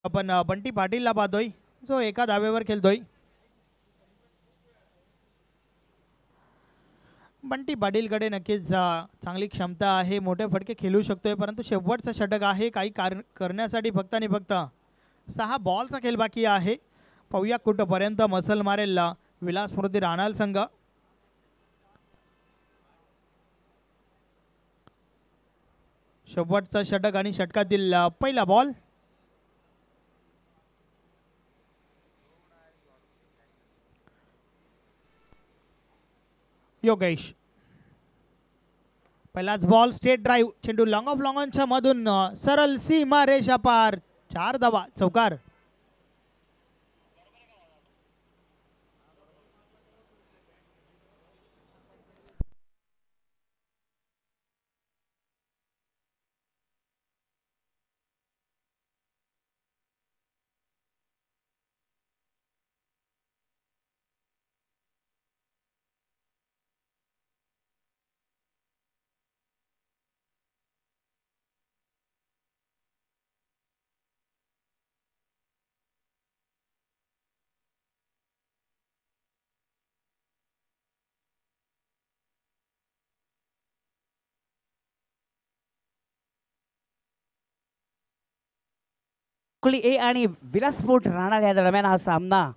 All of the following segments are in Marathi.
आपण बंटी पाटीलला पाहतोय जो एका धावेवर खेळतोय. बंटी पाटीलकडे नक्कीच चांगली क्षमता आहे, मोठे फटके खेळू शकतोय, परंतु शेवटचा षटक आहे, काही करण्यासाठी फक्त आणि फक्त 6 बॉलचा खेळ बाकी आहे. पाहूया कुठपर्यंत मसल मारेल विलास स्मृती राणाल संघ. शेवटचा षटक आणि षटकातील पहिला बॉल. योगेश पहिलाच बॉल स्ट्रेट ड्राईव्ह, चेंडू लॉंग ऑफ लॉंगॉनच्या मधून सरळ सीमा रेषा पार, 4 धावा, चौकार. ए आणि विलासपोर्ट राणा या दरम्यान हा सामना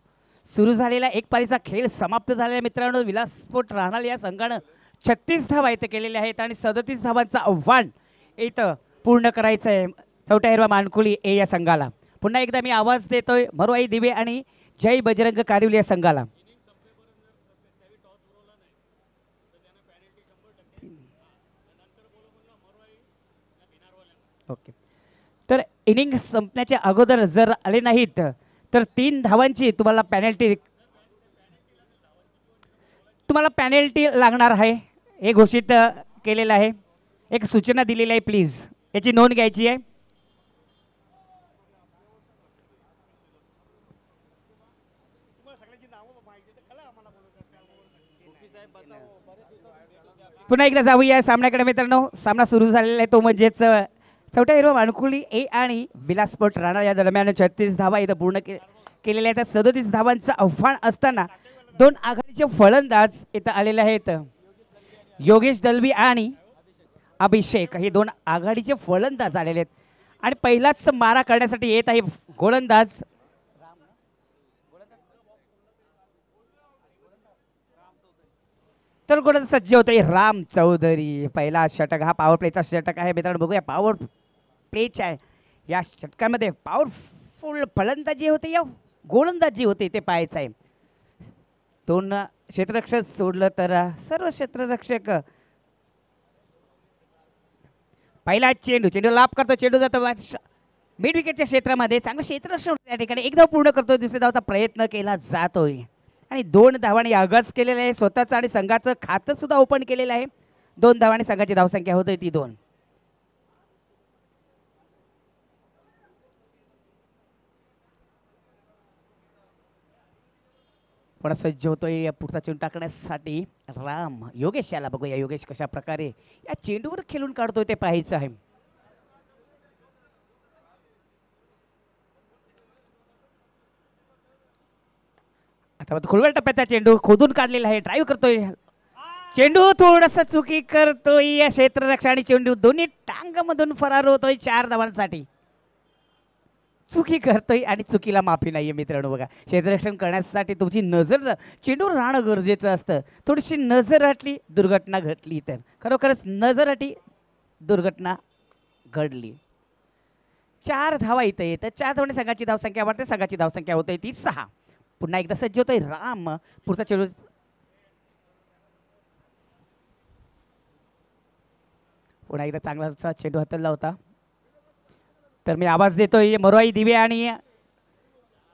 सुरू झालेला. एक पारीचा खेळ समाप्त झालेला मित्रांनो. विलासपोर्ट राणा या संघानं 36 धावा इथे केलेल्या आहेत आणि 37 धावांचं आव्हान इथं पूर्ण करायचं आहे चौथा हिरवा मानकुळी ए या संघाला. पुन्हा एकदा मी आवाज देतोय मरुआई दिवे आणि जय बजरंग कारिवली या संघाला. ओके, तर इनिंग संपण्याच्या अगोदर जर आले नाहीत तर 3 धावांची तुम्हाला पॅनल्टी लागणार आहे, हे घोषित केलेलं आहे. एक सूचना दिलेली आहे, प्लीज याची नोंद घ्यायची आहे. पुन्हा एकदा जाऊया सामन्याकडे मित्रांनो. सामना सुरू झालेला आहे, तो म्हणजेच चौथा हिरवा मानकुळी ए आणि विलासपोर्ट राणा या दरम्यान 36 धावा इथं पूर्ण केलेल्या आहेत. 37 धावांचं आव्हान असताना 2 आघाडीचे फलंदाज इथं आलेले आहेत. योगेश दलवी आणि अभिषेक हे 2 आघाडीचे फलंदाज आलेले आहेत आणि पहिलाच मारा करण्यासाठी येत आहे गोलंदाज तर गोलंदाज सज्ज होतोय राम चौधरी. पहिला षटक हा पॉवर प्लेचा षटक आहे मित्रांनो. बघूया पॉवर प्लेच आहे, या षटकामध्ये पॉवरफुल फलंदाजी होते या गोलंदाजी होते ते पाहायचं आहे. 2 क्षेत्ररक्षक सोडलं तर सर्व क्षेत्ररक्षक. पहिला चेंडू लाभ करतो, चेंडू जातो मिड विकेटच्या क्षेत्रामध्ये. चांगलं क्षेत्ररक्षण त्या ठिकाणी एकदा पूर्ण करतोय, दुसऱ्या धावाचा प्रयत्न केला जातोय आणि 2 धावांनी आगास केलेला आहे. स्वतःचं आणि संघाचं खातं सुद्धा ओपन केलेलं आहे. 2 धावांनी संघाची धावसंख्या होते ती 2. पण सज्ज होतोय पुढचा चेंडू टाकण्यासाठी राम. योगेश याला बघूया, योगेश कशा प्रकारे या चेंडूवर खेळून काढतोय ते पाहायचं आहे. आता खुलवट टप्प्याचा चेंडू खोदून काढलेला आहे, ड्राईव्ह करतोय. चेंडू थोडासा चुकी करतोय या क्षेत्ररक्षक आणि चेंडू दोन्ही टांगामधून फरार होतोय 4 धावांसाठी. चुकी करतोय आणि चुकीला माफी नाहीये मित्रांनो. बघा, क्षेत्ररक्षण करण्यासाठी तुमची नजर चेंडूवर राहणं गरजेचं असतं. थोडीशी नजर हटली, दुर्घटना घडली. तर खरोखरच नजर हटली, दुर्घटना घडली. 4 धावा इथं येतं. 4 धावांनी संघाची धावसंख्या वाढते, संघाची धावसंख्या होते ती 6. पुन्हा एकदा सज्ज होतोय राम. पुढचा चेंडू पुन्हा एकदा चांगला चेंडू हाताळला होता. तर मी आवाज देतोय मरुआई दिवे आणि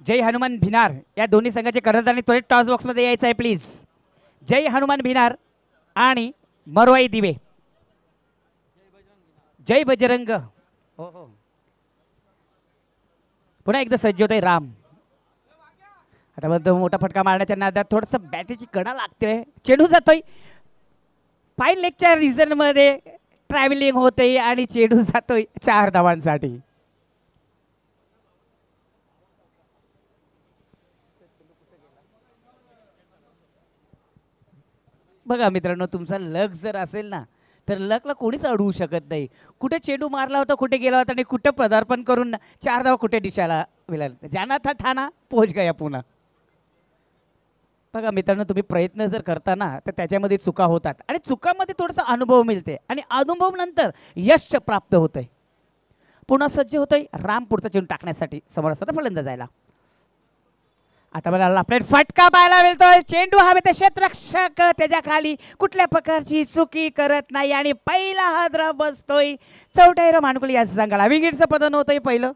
जय हनुमान भिनार या दोन्ही संघाचे कर्णधारांनी त्वरित टॉस बॉक्समध्ये यायचं आहे प्लीज. जय हनुमान भिनार आणि मरुआई दिवे. जय बजरंग. हो हो, पुन्हा एकदा सज्ज होतोय राम. आता मोठा फटका मारण्याच्या नादात थोडंसं बॅटरीची कडा लागते. चेंडू जातोय फाईन लेगच्या रिझन मध्ये, ट्रॅव्हलिंग होते आणि चेंडू जातोय 4 धावांसाठी. बघा मित्रांनो, तुमचा लक जर असेल ना तर लकला कोणीच अडवू शकत नाही. कुठे चेंडू मारला होता, कुठे गेला होता आणि कुठं पदार्पण करून 4 धावा कुठे दिशाला मिळाल. जाना था ठाणा पोहोच गया पुन्हा. बघा मित्रांनो, तुम्ही प्रयत्न जर करता ना तर त्याच्यामध्ये चुका होतात आणि चुकामध्ये थोडासा अनुभव मिळते आणि अनुभव नंतर यश प्राप्त होतंय. पुन्हा सज्ज होतोय राम पुढचा चेंडू टाकण्यासाठी समोर असताना फलंदाज जायला. आता मला आपल्याला फटका पाहायला मिळतोय. चेंडू हवेत, क्षेत्ररक्षक त्याच्या खाली कुठल्या प्रकारची चुकी करत नाही आणि पहिला हादरा बसतोय चौथ्या मानकुली या संघाला. विकेटचं पतन होतंय पहिलं.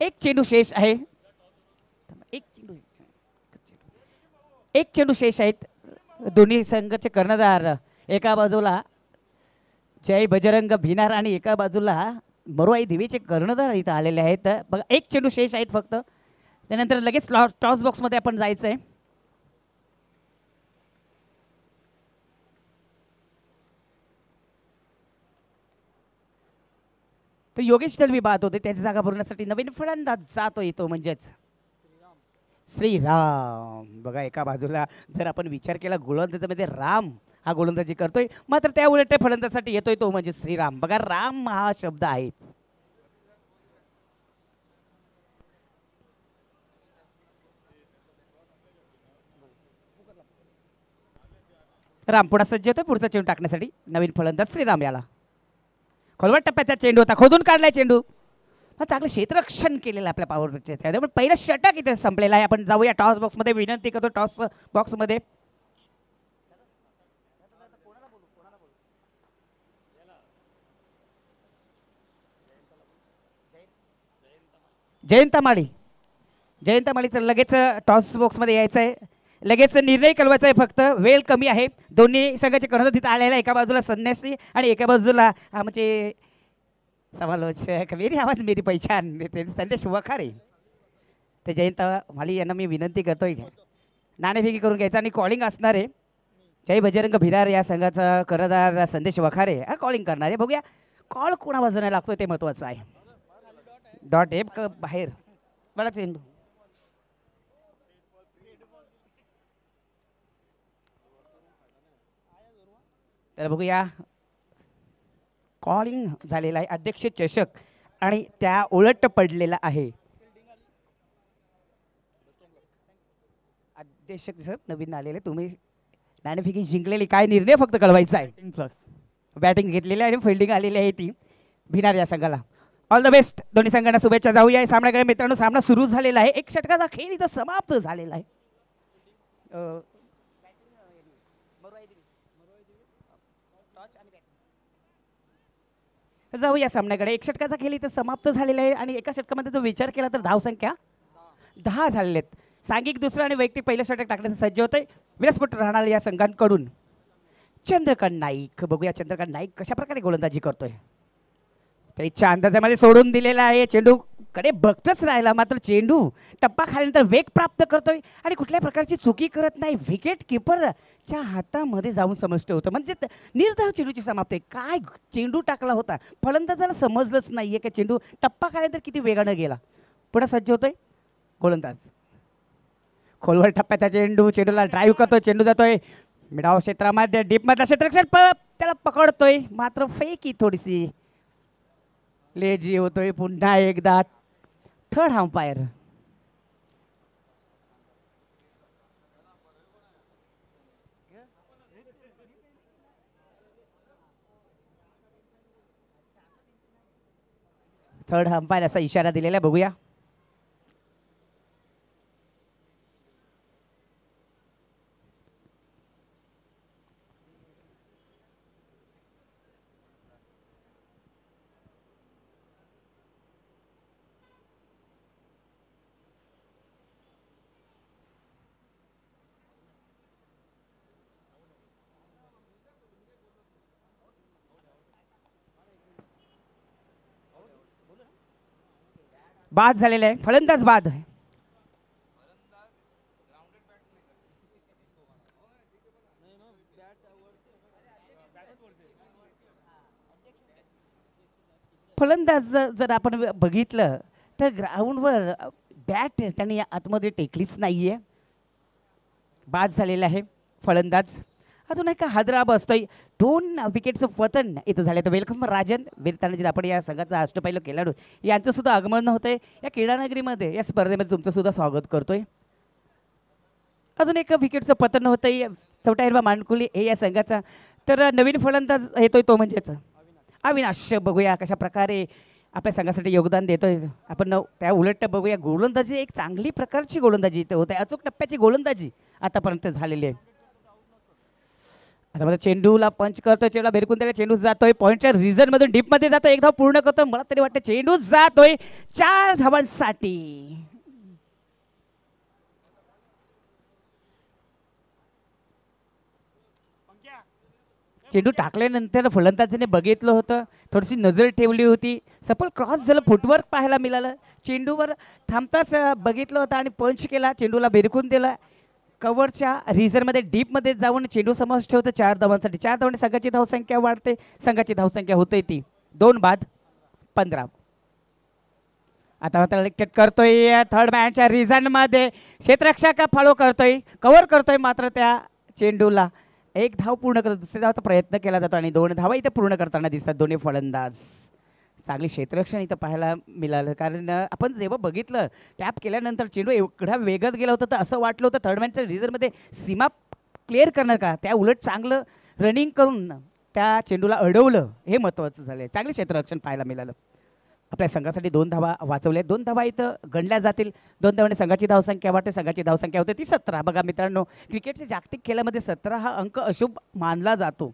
एक चेंडू शेष आहे. एक चेंडू शेष आहेत. दोन्ही संघाचे कर्णधार एका बाजूला जय बजरंग भिनार आणि एका बाजूला मरुआई देवीचे कर्णधार इथं आलेले आहेत. बघा एक चेंडू शेष आहेत फक्त. त्यानंतर लगेच टॉस बॉक्समध्ये आपण जायचं आहे. तर योगेश दलवी बाद होते, त्याची जागा भरण्यासाठी नवीन फलंदाज जातो येतो म्हणजेच श्रीराम. बघा एका बाजूला जर आपण विचार केला गोलंदाजामध्ये राम हा गोलंदाजी करतोय, मात्र त्या उलट फलंदाजासाठी येतोय तो म्हणजे श्रीराम. बघा राम हा शब्द आहे. राम पुन्हा सज्ज होतोय पुढचा चेंडू टाकण्यासाठी. नवीन फलंदाज श्रीराम याला. खोलवट टप्प्याचा चेंडू होता, खोदून काढलाय चेंडू. चांगलं क्षेत्ररक्षण केलेलं आपल्या पॉवर प्लेच्या. पण पहिलं षटक इथे संपलेला आहे. आपण जाऊया टॉस बॉक्समध्ये. विनंती करतो टॉस बॉक्समध्ये. जयंत माळी. जयंत माळीचं लगेच टॉस बॉक्समध्ये यायचं आहे. लगेच निर्णय कळवायचा आहे. फक्त वेळ कमी आहे. दोन्ही संघाचे कर्णधार तिथं आलेला आहे. एका बाजूला संन्यासी आणि एका बाजूला म्हणजे समालोचक. मेरी आवाज मेरी पहिचान संदेश वखारे. ते जयंत माळी यांना मी विनंती करतोय नाणेफेकी करून घ्यायचा आणि कॉलिंग असणार आहे. जय बजरंग भिलार या संघाचा कर्णधार संदेश वखारे हा कॉलिंग करणार आहे. बघूया कॉल कोणा बाजूने लागतोय ते महत्वाचं आहे. डॉट एप बाहेर बडा चेंडू. तर बघूया कॉलिंग झालेला आहे. अध्यक्ष चषक आणि त्या उलट पडलेला आहे. अध्यक्ष सर नवीन आलेले, तुम्ही नाणेफेकी जिंकलेली, काय निर्णय फक्त कळवायचा आहे. प्लस बॅटिंग घेतलेली आहे आणि फिल्डिंग आलेली आहे ती भिनार या संघाला. All the best. दोन्ही संघांना शुभेच्छा. जाऊया सामन्याकडे मित्रांनो. सामना सुरू झालेला आहे. एक षटकाचा खेळ इथं समाप्त झालेला आहे. जाऊया सामन्याकडे. एक षटकाचा खेळ इथं समाप्त झालेला आहे आणि एका षटकामध्ये जो विचार केला तर धावसंख्या 10 झालेले आहेत. सांघिक दुसरं आणि वैयक्तिक पहिलं षटक टाकण्याचं सज्ज होतंय विलासपूर राहणार या संघांकडून चंद्रकांत नाईक. बघूया चंद्रकांत नाईक कशा प्रकारे गोलंदाजी करतोय. त्याच्या अंदाजामध्ये सोडून दिलेला आहे. चेंडू कडे बघतच राहिला, मात्र चेंडू टप्पा खाल्यानंतर वेग प्राप्त करतोय आणि कुठल्या प्रकारची चुकी करत नाही. विकेट किपरच्या हातामध्ये जाऊन समजते होतं म्हणजे निर्धाव चेंडूची समाप्ती. काय चेंडू टाकला होता फलंदाजाला समजलंच नाहीये का चेंडू टप्पा खाल्यानंतर किती वेगानं गेला. पुढे सज्ज होतोय गोलंदाज. खोलवर टप्प्याचा चेंडू. चेंडूला ड्राईव्ह करतोय. चेंडू जातोय मिडाव क्षेत्रामध्ये डीपमधला क्षेत्ररक्षक त्याला पकडतोय, मात्र फेकी थोडीशी लेजी होतोय. पुन्हा एकदा थर्ड अंपायर. थर्ड अंपायर असा इशारा दिलेला. बघूया बाद झालेला आहे. फलंदाज बाद आहे. फलंदाज जर आपण बघितलं तर ग्राउंडवर बॅट त्यांनी आतमध्ये टेकलीच नाही आहे. बाद झालेला आहे फलंदाज. अजून एक हादरा बसतोय. 2 विकेटचं पतन इथं झालं. तर वेलकम राजन वीरतानाजी, आपण या संघाचा अष्टपैलू खेळाडू यांचं सुद्धा आगमन होतंय या क्रीडानगरीमध्ये. या स्पर्धेमध्ये तुमचं सुद्धा स्वागत करतोय. अजून एक विकेटचं पतन होतंय. चौथा हिरवा मानकुली हे या संघाचा. तर नवीन फलंदाज येतोय तो म्हणजेच अविनाश. बघूया कशा प्रकारे आपल्या संघासाठी योगदान देतोय. आपण त्या उलट बघूया. गोलंदाजी एक चांगली प्रकारची गोलंदाजी इथे होते. अचूक टप्प्याची गोलंदाजी आतापर्यंत झालेली आहे. आता मला चेंडूला पंच करतोय. चेंडूला भिरकून त्याला चेंडू जातोय पॉईंटच्या रिझन मधून डीप मध्ये जातोय. एक धाव पूर्ण करतोय. मला तरी वाटतं चेंडू जातोय 4 धावांसाठी. चेंडू टाकल्यानंतर फलंदाजाने बघितलं होतं, थोडीशी नजर ठेवली होती. सफल क्रॉस झालं, फुटवर्क पाहायला मिळालं. चेंडूवर थांबताच बघितलं होतं आणि पंच केला. चेंडूला भिरकून दिला. कव्हरच्या रिझनमध्ये डीपमध्ये जाऊन चेंडू समावेश ठेवतो 4 धावांसाठी. 4 धावांनी संघाची धावसंख्या वाढते. संघाची धावसंख्या होते ती 2 बाद 15. आता कलेक्टेड करतोय थर्ड मॅनच्या रिझनमध्ये. क्षेत्ररक्षक फॉलो करतोय, कव्हर करतोय, मात्र त्या चेंडूला 1 धाव पूर्ण करतो. दुसऱ्या धावाचा प्रयत्न केला जातो आणि 2 धावा इथे पूर्ण करताना दिसतात दोन्ही फलंदाज. चांगली क्षेत्ररक्षण इथं पाहायला मिळालं. कारण आपण जेव्हा बघितलं टॅप केल्यानंतर चेंडू एवढा वेगात गेला होता तर असं वाटलं होतं थर्ड मॅनच्या रिझनमध्ये सीमा क्लिअर करणार का. त्या उलट चांगलं रनिंग करून त्या चेंडूला अडवलं, हे महत्त्वाचं झालं. चांगले क्षेत्ररक्षण पाहायला मिळालं. आपल्या संघासाठी 2 धावा वाचवल्या. 2 धावा इथं गणल्या जातील. 2 धावांनी संघाची धावसंख्या वाढते. संघाची धावसंख्या होते ती 17. बघा मित्रांनो, क्रिकेटच्या जागतिक खेळामध्ये 17 हा अंक अशुभ मानला जातो.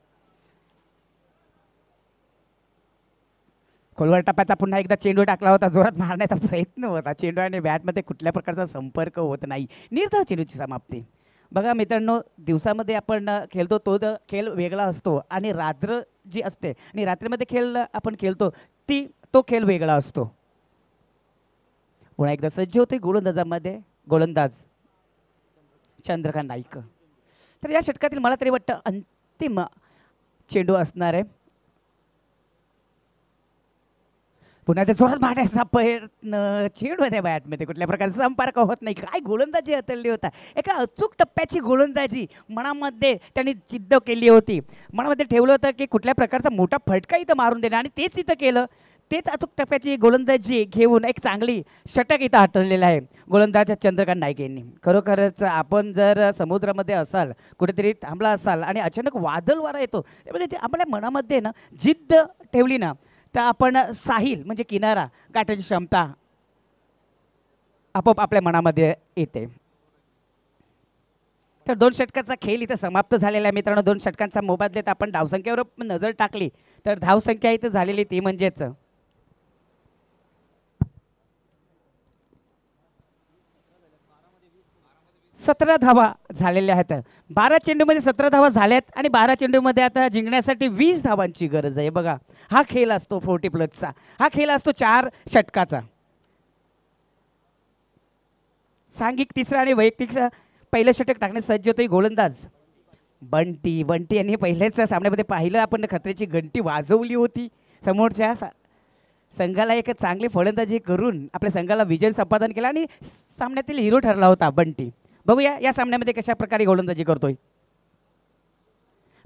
खोलवर टप्प्याचा पुन्हा एकदा चेंडू टाकला होता. जोरात मारण्याचा प्रयत्न होता. चेंडू आणि बॅटमध्ये कुठल्या प्रकारचा संपर्क होत नाही. निर्धाव चेंडूची समाप्ती. बघा मित्रांनो, दिवसामध्ये आपण खेळतो तो खेळ वेगळा असतो आणि रात्र जी असते आणि रात्रीमध्ये खेळ आपण खेळतो तो खेळ वेगळा असतो. पुन्हा एकदा सज्ज होते गोलंदाजामध्ये गोलंदाज चंद्रकांत नाईक. तर या षटकातील मला तरी वाटतं अंतिम चेंडू असणार आहे. पुन्हा ते जोरात मारण्याचा प्रयत्न. चेंडू त्या बॅटमध्ये कुठल्या प्रकारचा संपर्क होत नाही. काय गोलंदाजी हाताळली होता. एका अचूक टप्प्याची गोलंदाजी मनामध्ये त्यांनी जिद्द केली होती. मनामध्ये ठेवलं होतं की कुठल्या प्रकारचा मोठा फटका इथं मारून देणार आणि तेच इथं केलं. तेच अचूक टप्प्याची गोलंदाजी घेऊन एक चांगली षटक इथं हाताळलेलं आहे गोलंदाज चंद्रकांत नाईक यांनी. खरोखरच आपण जर समुद्रामध्ये असाल, कुठेतरी थांबला असाल आणि अचानक वादळ वारा येतो, त्यामध्ये आपल्या मनामध्ये ना जिद्द ठेवली ना तर आपण साहिल म्हणजे किनारा गाठायची क्षमता आपोआप आपल्या मनामध्ये येते. तर 2 षटकाचा खेळ इथं समाप्त झालेला आहे मित्रांनो. 2 षटकांचा मोबदल्यात आपण धावसंख्येवर नजर टाकली तर धावसंख्या इथं झालेली ती म्हणजेच 17 धावा झालेल्या आहेत. 12 चेंडूमध्ये 17 धावा झाल्यात आणि 12 चेंडूमध्ये आता जिंकण्यासाठी 20 धावांची गरज आहे. बघा, हा खेळ असतो 40+चा. हा खेळ असतो 4 षटकाचा. सांघिक तिसरा आणि वैयक्तिक पहिलं षटक टाकण्यास सज्ज होतोय गोलंदाज बंटी. बंटी यांनी पहिल्याच सामन्यामध्ये पाहिलं आपण खतऱ्याची घंटी वाजवली होती. समोरच्या संघाला एक चांगली फलंदाजी करून आपल्या संघाला विजय संपादन केला आणि सामन्यातील हिरो ठरला होता बंटी. बघूया या सामन्यामध्ये कशा प्रकारे गोलंदाजी करतोय.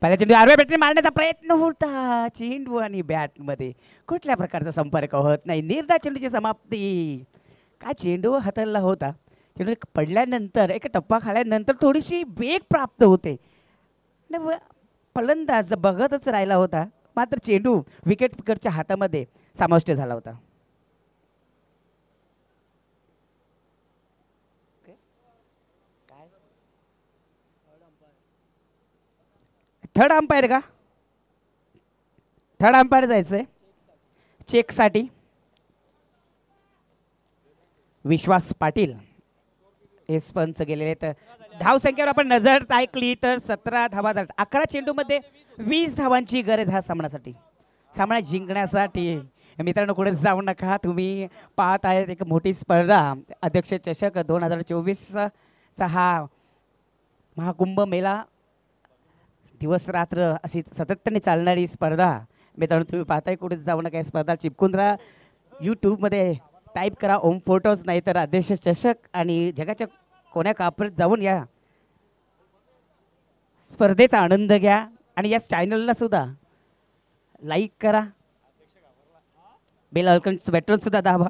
पहिल्या चेंडू आडव्या बॅटने मारण्याचा प्रयत्न होता. चेंडू आणि बॅटमध्ये कुठल्या प्रकारचा संपर्क होत नाही. निर्धाव चेंडूची समाप्ती. काय चेंडू हाताळला होता. चेंडू पडल्यानंतर एक टप्पा खाल्यानंतर थोडीशी वेग प्राप्त होते. फलंदाज बघतच राहिला होता, मात्र चेंडू विकेट किपरच्या हातामध्ये समाविष्ट झाला होता. थर्ड अंपायर का? थर्ड अंपायर जायचंय चेकसाठी. विश्वास पाटील हे पंच गेलेले. तर धावसंख्येवर आपण नजर टाकली तर 17 धावा झाल्यात. 11 चेंडूमध्ये 20 धावांची गरज ह्या सामन्यासाठी, सामना जिंकण्यासाठी. मित्रांनो, कुठे जाऊ नका. तुम्ही पाहत आहेत एक मोठी स्पर्धा, अध्यक्ष चषक 2024चा हा महाकुंभ मेळा. दिवस रात्र अशी सातत्याने चालणारी स्पर्धा. मित्रांनो, तुम्ही पाहताय, कुठे जाऊ नका. स्पर्धा चिपकून राहा. यूट्यूबमध्ये टाईप करा ओम फोटोज, नाही तर आदेश चषक आणि जगाच्या कोण्या कापऱ्यात जाऊन या स्पर्धेचा आनंद घ्या. आणि या चॅनलला सुद्धा लाईक करा, बेल आयकॉन बटन सुद्धा दाबा.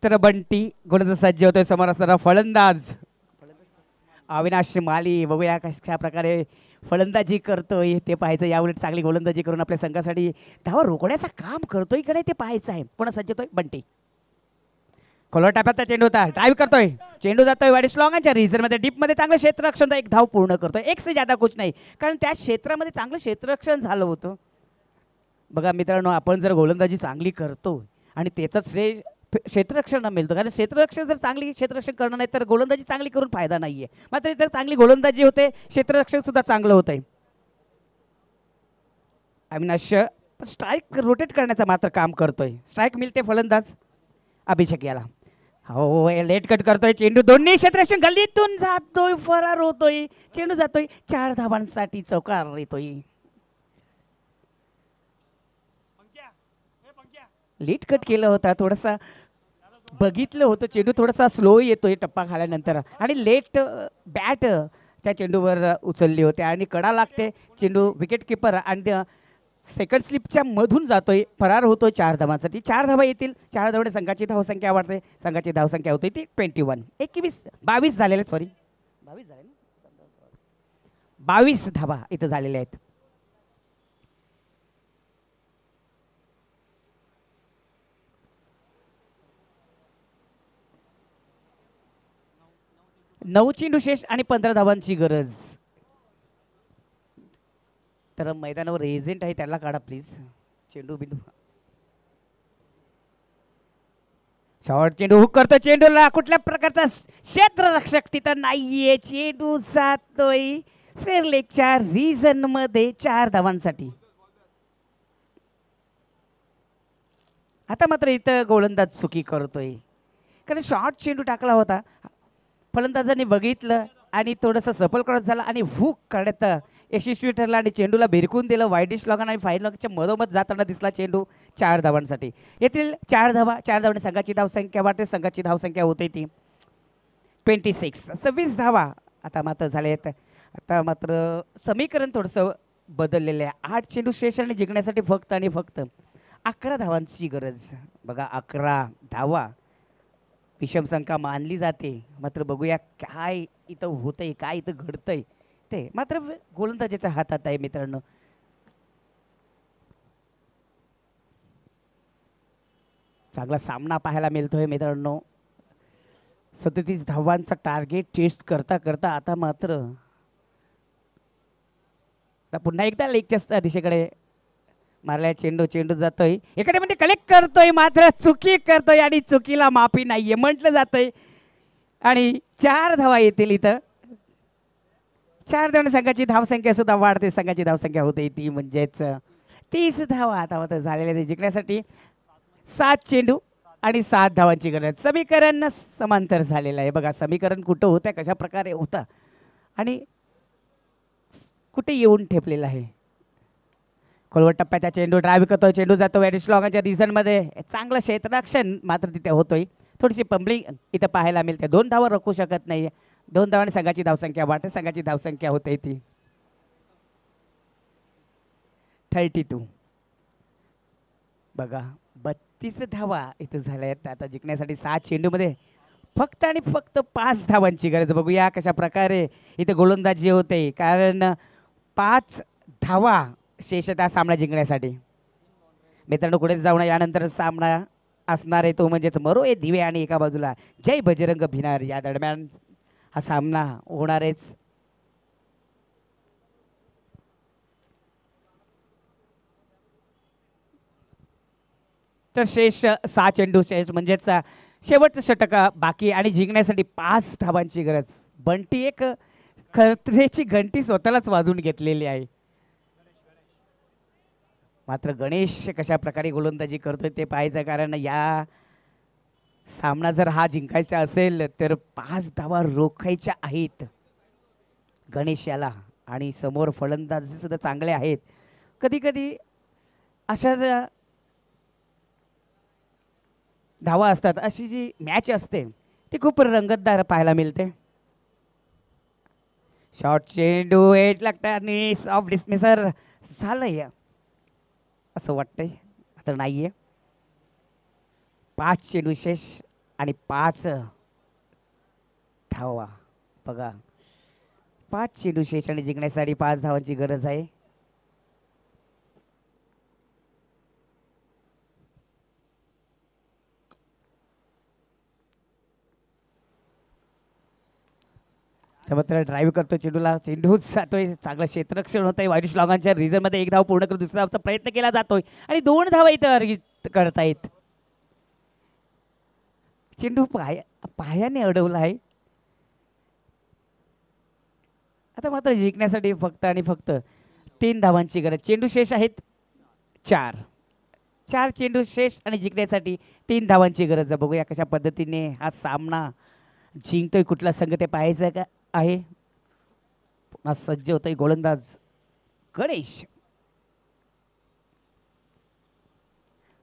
तर बंटी गोलंदाज सज्ज होतोय. समोर असणारा फलंदाज अविनाश माली. बघूया कशा प्रकारे फलंदाजी करतोय ते पाहायचं. यावेळी चांगली गोलंदाजी करून आपल्या संघासाठी धावा रोखण्याचं काम करतोय की नाही ते पाहायचं आहे. पुन्हा सज्ज होतोय बंटी. खोलवर टाप्याचा चेंडू होता, ड्राईव्ह करतोय, चेंडू जातोय वाईड स्लॉगांच्या रिझनमध्ये, डीपमध्ये चांगलं क्षेत्ररक्षण, एक धाव पूर्ण करतोय. एक से ज्यादा कुछ नाही, कारण त्या क्षेत्रामध्ये चांगलं क्षेत्ररक्षण झालं होतं. बघा मित्रांनो, आपण जर गोलंदाजी चांगली करतो आणि त्याचं श्रेय क्षेत्ररक्षण मिळतो, कारण क्षेत्ररक्षण जर चांगली क्षेत्ररक्षण करणं नाही तर गोलंदाजी चांगली करून फायदा नाहीये. मात्र इतर चांगली गोलंदाजी होते, क्षेत्ररक्षण सुद्धा चांगलं होतंय. अविनाश स्ट्राईक रोटेट करण्याचं मात्र काम करतोय. स्ट्राईक मिळते फलंदाज अभिषेक याला. हो लेट कट करतोय, चेंडू दोन्ही क्षेत्ररक्षण गल्लीतून जातोय, फरार होतोय, चेंडू जातोय 4 धावांसाठी चौकार येतोय. लेट कट केलं होता, थोडासा बघितलं होतं, चेंडू थोडासा स्लो येतोय टप्पा खाल्यानंतर आणि लेट बॅट त्या चेंडूवर उचलली होती आणि कडा लागते. चेंडू विकेट किपर आणि सेकंड स्लिपच्या मधून जातोय, फरार होतोय 4 धावांसाठी. 4 धावा येतील, 4 धावडे संघाची धावसंख्या वाढते. संघाची धावसंख्या होते ती 22 झालेले, सॉरी 22 झाले ना, 22 धावा इथं झालेल्या आहेत. नऊ चेंडू शेष आणि 15 धावांची गरज. तर मैदानावर एजंट आहे, त्याला काढा प्लीज. चेंडू बिंदू शॉर्ट चेंडू हुक करतो, चेंडूला कुठल्या प्रकारचा क्षेत्ररक्षक तिथं नाहीये. चेंडू जातोय स्क्वेअर लेगच्या रिजन मध्ये 4 धावांसाठी. आता मात्र इथं गोलंदाज चुकी करतोय, कारण शॉर्ट चेंडू टाकला होता, फलंदाजांनी बघितलं आणि थोडंसं सफल क्रॉस झाला आणि हुक करण्यात यशस्वी ठरला आणि चेंडूला भिरकून दिलं. वाईडिश लॉगन आणि फाईन लॉगच्या मधोमध जाताना दिसला चेंडू 4 धावांसाठी. येथील 4 धावा, 4 धावांनी संघाची धावसंख्या वाढते. संघाची धावसंख्या होते ती 26 धावा आता मात्र झाले आहेत. आता मात्र समीकरण थोडंसं बदललेलं आहे. 8 चेंडू शेष आणि जिंकण्यासाठी फक्त आणि फक्त 11 धावांची गरज. बघा 11 धावा विषम संख्या मानली जाते. मात्र बघूया काय इथं होतंय, काय इथं घडतंय ते मात्र गोलंदाजीच्या हातात आहे मित्रांनो. चांगला सामना पाहायला मिळतोय मित्रांनो. 37 धावांचा टार्गेट चेस्ट करता करता आता मात्र पुन्हा एकदा लेगच्या दिशेकडे मारलाय चेंडू. चेंडू जातोय एखाद्या म्हणजे कलेक्ट करतोय, मात्र चुकी करतोय आणि चुकीला माफी नाहीये म्हटलं जातंय. आणि 4 धावा येतील इथं. 4 धावांनी संघाची धावसंख्या सुद्धा वाढते. संघाची धावसंख्या होते ती म्हणजेच 30 धावा आता मात्र झालेल्या जिंकण्यासाठी. 7 चेंडू आणि 7 धावांची गरज. समीकरण समांतर झालेलं आहे. बघा समीकरण कुठं होतं, कशा प्रकारे होता आणि कुठे येऊन ठेपलेलं आहे. खोलवर टप्प्याचा चेंडू ड्राईव्ह करतोय, चेंडू जातो वॅडिश लॉगांच्या रिझनमध्ये. चांगलं क्षेत्ररक्षण मात्र तिथे होतोय. थोडीशी पंबलिंग इथं पाहायला मिळते. 2 धावा रोखू शकत नाही. 2 धावांनी संघाची धावसंख्या वाढते. संघाची धावसंख्या होते ती 32. बघा 32 धावा इथं झाल्या आहेत. आता जिंकण्यासाठी 7 चेंडूमध्ये फक्त आणि फक्त 5 धावांची गरज. बघूया कशा प्रकारे इथे गोलंदाजी होते, कारण 5 धावा शेष त्या सामना जिंकण्यासाठी. मित्रांनो पुढे जाऊन यानंतर सामना असणार आहे तो म्हणजेच मरो ए दिवे आणि एका बाजूला जय बजरंग भिनार. या दरम्यान हा सामना होणारच. तर शेष 6 चेंडू शेष म्हणजेच शेवटचं षटक बाकी आणि जिंकण्यासाठी 5 धावांची गरज. बंटी एक खतरेची घंटी स्वतःलाच वाजवून घेतलेली आहे. मात्र गणेश कशा प्रकारे गोलंदाजी करतोय ते पाहायचं, कारण या सामना जर हा जिंकायचा असेल तर 5 धावा रोखायच्या आहेत गणेश याला. आणि समोर फलंदाज सुद्धा चांगले आहेत. कधी कधी अशा ज्या धावा असतात, अशी जी मॅच असते ती खूप रंगतदार पाहायला मिळते. शॉर्ट चेंडू एज लागतं आणि सॉफ्ट डिस्मिसर झालंय असं वाटतंय, आता नाहीये. 5 चेंडू शेष आणि 5 धावा. बघा 5 चेंडू शेष आणि जिंकण्यासाठी 5 धावांची गरज आहे. त्यामुळे ड्राईव्ह करतो चेंडूला, चेंडू जातोय, चांगलं क्षेत्ररक्षण होत आहे. वाईट लॉगांच्या रिझनमध्ये 1 धाव पूर्ण करून दुसऱ्या धावचा प्रयत्न केला जातोय आणि 2 धावा इथं करतायत. चेंडू पायाने अडवला आहे. आता मात्र जिंकण्यासाठी फक्त आणि फक्त 3 धावांची गरज. चेंडू शेष आहेत 4 चेंडू शेष आणि जिंकण्यासाठी 3 धावांची गरज. बघूया कशा पद्धतीने हा सामना जिंकतोय कुठला संघ ते पाहायचं का आहे. पुन्हा सज्ज होतोय गोलंदाज गणेश.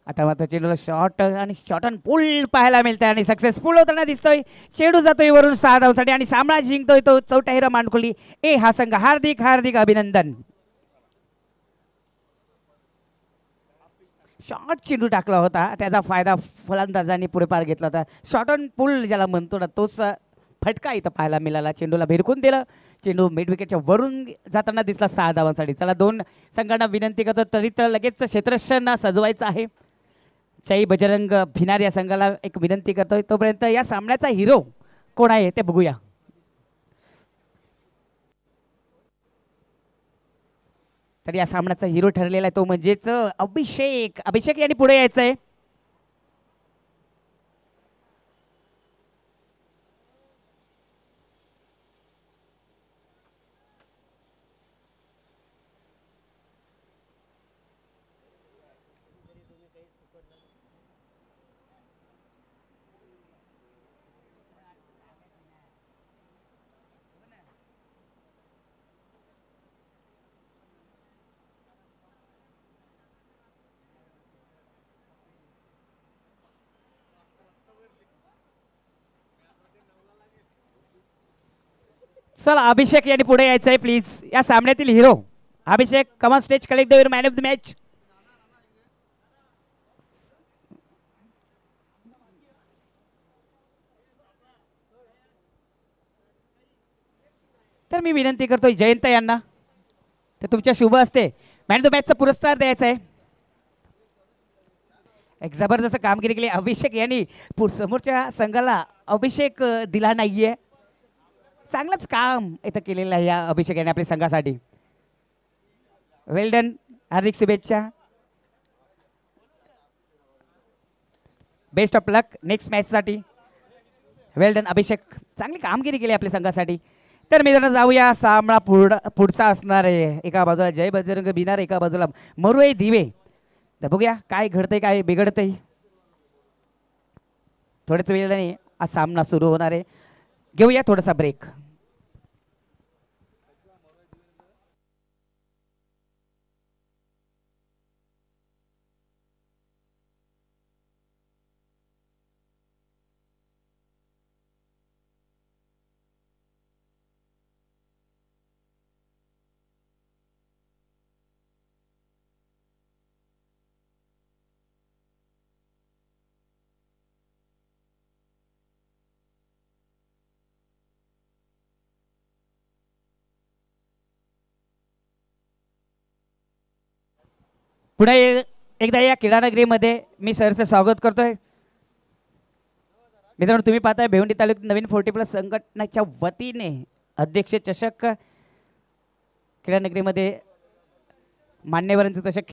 आता मात्र चेंडूला शॉर्ट आणि शॉर्ट अँड पुल पाहायला मिळतंय आणि सक्सेसफुल होताना दिसतोय. चेंडू जातोय वरून 6 धावांसाठी आणि सामना जिंकतोय तो चौथा हिरा मानकुली ए हा संघ. हार्दिक हार्दिक अभिनंदन. शॉर्ट चेंडू टाकला होता, त्याचा फायदा फलंदाजांनी पुरेपार घेतला होता. शॉर्ट अँड पुल ज्याला म्हणतो ना, तोच फटका इथं पाहायला मिळाला. चेंडूला भिरकून दिलं. चेंडू मिड विकेटच्या वरून जाताना दिसला 6 धावांसाठी. चला 2 संघांना विनंती करतो तरी तर लगेच क्षेत्ररक्षण सजवायचं आहे. जय बजरंग भिनार या संघाला एक विनंती करतोय. तोपर्यंत या सामन्याचा हिरो कोण आहे ते बघूया. तर या सामन्याचा हिरो ठरलेला आहे तो म्हणजेच अभिषेक. अभिषेक यांनी पुढे यायचं आहे. चला अभिषेक यांनी पुढे यायचं आहे प्लीज. या सामन्यातील hero Abhishek. Come on stage, collect the man of the match. तर मी विनंती करतोय जयंत यांना, तर तुमच्या शुभ हस्ते मॅन ऑफ द मॅचचा पुरस्कार द्यायचा आहे. एक जबरदस्त कामगिरी केली अभिषेक यांनी. समोरच्या संघाला अभिषेक दिला नाहीये. चांगलंच काम इथं केलेलं आहे या अभिषेक यांनी आपल्या संघासाठी. वेल डन. हार्दिक शुभेच्छा. बेस्ट ऑफ लक नेक्स्ट मॅचसाठी. वेल डन अभिषेक, चांगली कामगिरी केली आपल्या संघासाठी. तर मित्रांनो जाऊया सामना पुढचा असणार आहे. एका बाजूला जय बजरंग भिनार, एका बाजूला मरुई दिवे. तर बघूया काय घडतंय काय बिघडतंय. थोड्याच वेळाने हा सामना सुरू होणार आहे. घेऊया थोडासा ब्रेक. पुन्हा एकदा या क्रीडानगरीमध्ये मी सरचं स्वागत करतोय. मित्रांनो तुम्ही पाहताय भिवंडी तालुक्यात नवीन 40+ संघटनेच्या वतीने अध्यक्ष चषक क्रीडानगरीमध्ये मान्यवरांचं चषक